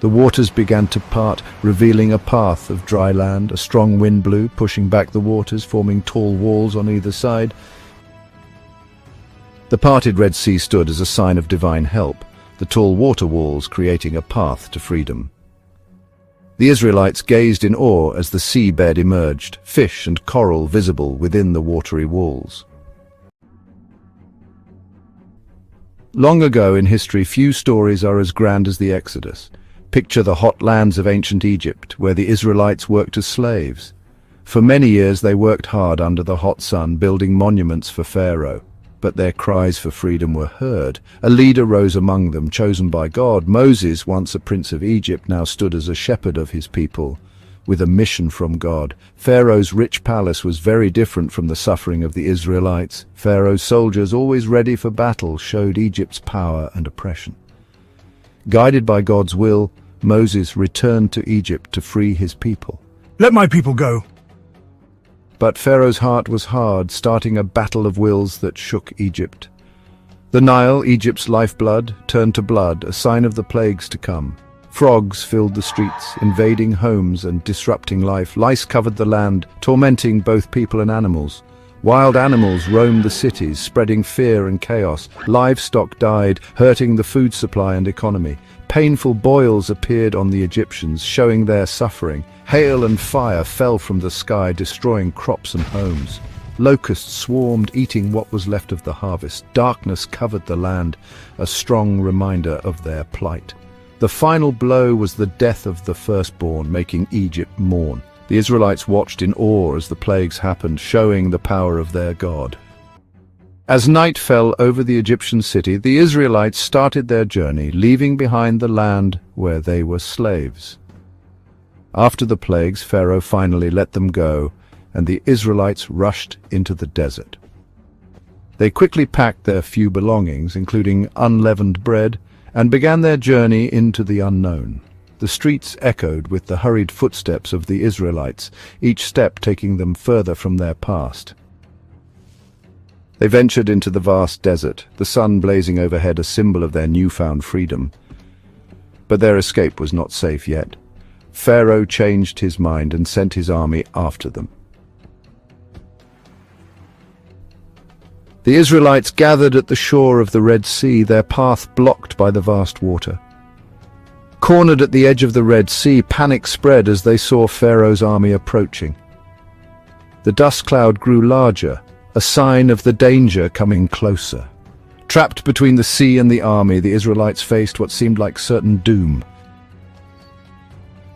The waters began to part, revealing a path of dry land. A strong wind blew, pushing back the waters, forming tall walls on either side. The parted Red Sea stood as a sign of divine help, the tall water walls creating a path to freedom. The Israelites gazed in awe as the seabed emerged, fish and coral visible within the watery walls. Long ago in history, few stories are as grand as the Exodus. Picture the hot lands of ancient Egypt, where the Israelites worked as slaves. For many years they worked hard under the hot sun, building monuments for Pharaoh. But their cries for freedom were heard. A leader rose among them, chosen by God. Moses, once a prince of Egypt, now stood as a shepherd of his people, with a mission from God. Pharaoh's rich palace was very different from the suffering of the Israelites. Pharaoh's soldiers, always ready for battle, showed Egypt's power and oppression. Guided by God's will, Moses returned to Egypt to free his people. Let my people go. But Pharaoh's heart was hard, starting a battle of wills that shook Egypt. The Nile, Egypt's lifeblood, turned to blood, a sign of the plagues to come. Frogs filled the streets, invading homes and disrupting life. Lice covered the land, tormenting both people and animals. Wild animals roamed the cities, spreading fear and chaos. Livestock died, hurting the food supply and economy. Painful boils appeared on the Egyptians, showing their suffering. Hail and fire fell from the sky, destroying crops and homes. Locusts swarmed, eating what was left of the harvest. Darkness covered the land, a strong reminder of their plight. The final blow was the death of the firstborn, making Egypt mourn. The Israelites watched in awe as the plagues happened, showing the power of their God. As night fell over the Egyptian city, the Israelites started their journey, leaving behind the land where they were slaves. After the plagues, Pharaoh finally let them go, and the Israelites rushed into the desert. They quickly packed their few belongings, including unleavened bread, and began their journey into the unknown. The streets echoed with the hurried footsteps of the Israelites, each step taking them further from their past. They ventured into the vast desert, the sun blazing overhead, a symbol of their newfound freedom. But their escape was not safe yet. Pharaoh changed his mind and sent his army after them. The Israelites gathered at the shore of the Red Sea, their path blocked by the vast water. Cornered at the edge of the Red Sea, panic spread as they saw Pharaoh's army approaching. The dust cloud grew larger, a sign of the danger coming closer. Trapped between the sea and the army, the Israelites faced what seemed like certain doom.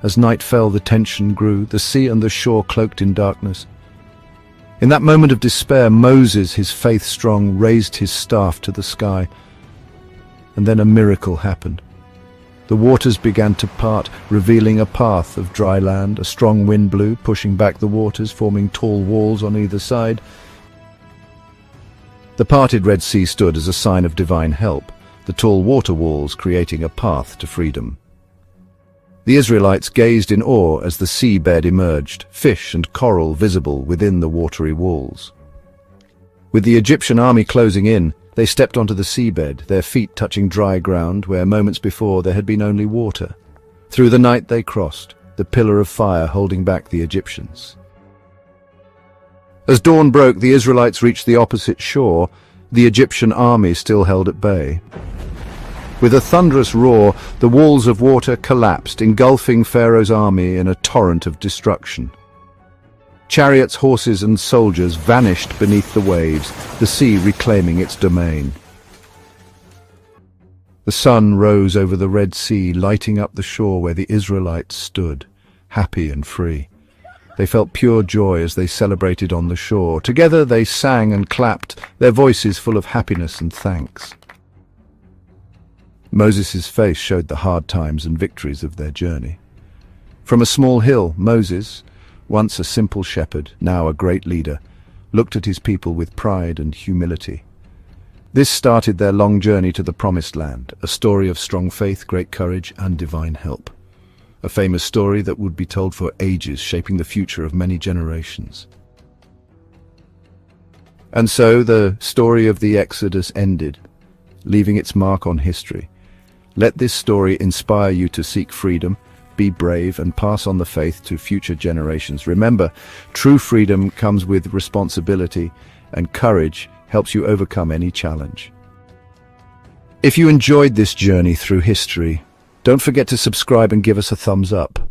As night fell, the tension grew, the sea and the shore cloaked in darkness. In that moment of despair, Moses, his faith strong, raised his staff to the sky. And then a miracle happened. The waters began to part, revealing a path of dry land. A strong wind blew, pushing back the waters, forming tall walls on either side. The parted Red Sea stood as a sign of divine help, the tall water walls creating a path to freedom. The Israelites gazed in awe as the seabed emerged, fish and coral visible within the watery walls. With the Egyptian army closing in, they stepped onto the seabed, their feet touching dry ground where moments before there had been only water. Through the night they crossed, the pillar of fire holding back the Egyptians. As dawn broke, the Israelites reached the opposite shore. The Egyptian army still held at bay. With a thunderous roar, the walls of water collapsed, engulfing Pharaoh's army in a torrent of destruction. Chariots, horses, and soldiers vanished beneath the waves, the sea reclaiming its domain. The sun rose over the Red Sea, lighting up the shore where the Israelites stood, happy and free. They felt pure joy as they celebrated on the shore. Together they sang and clapped, their voices full of happiness and thanks. Moses' face showed the hard times and victories of their journey. From a small hill, Moses, once a simple shepherd, now a great leader, looked at his people with pride and humility. This started their long journey to the Promised Land, a story of strong faith, great courage, and divine help. A famous story that would be told for ages, shaping the future of many generations. And so the story of the Exodus ended, leaving its mark on history. Let this story inspire you to seek freedom, be brave, and pass on the faith to future generations. Remember, true freedom comes with responsibility, and courage helps you overcome any challenge. If you enjoyed this journey through history, don't forget to subscribe and give us a thumbs up.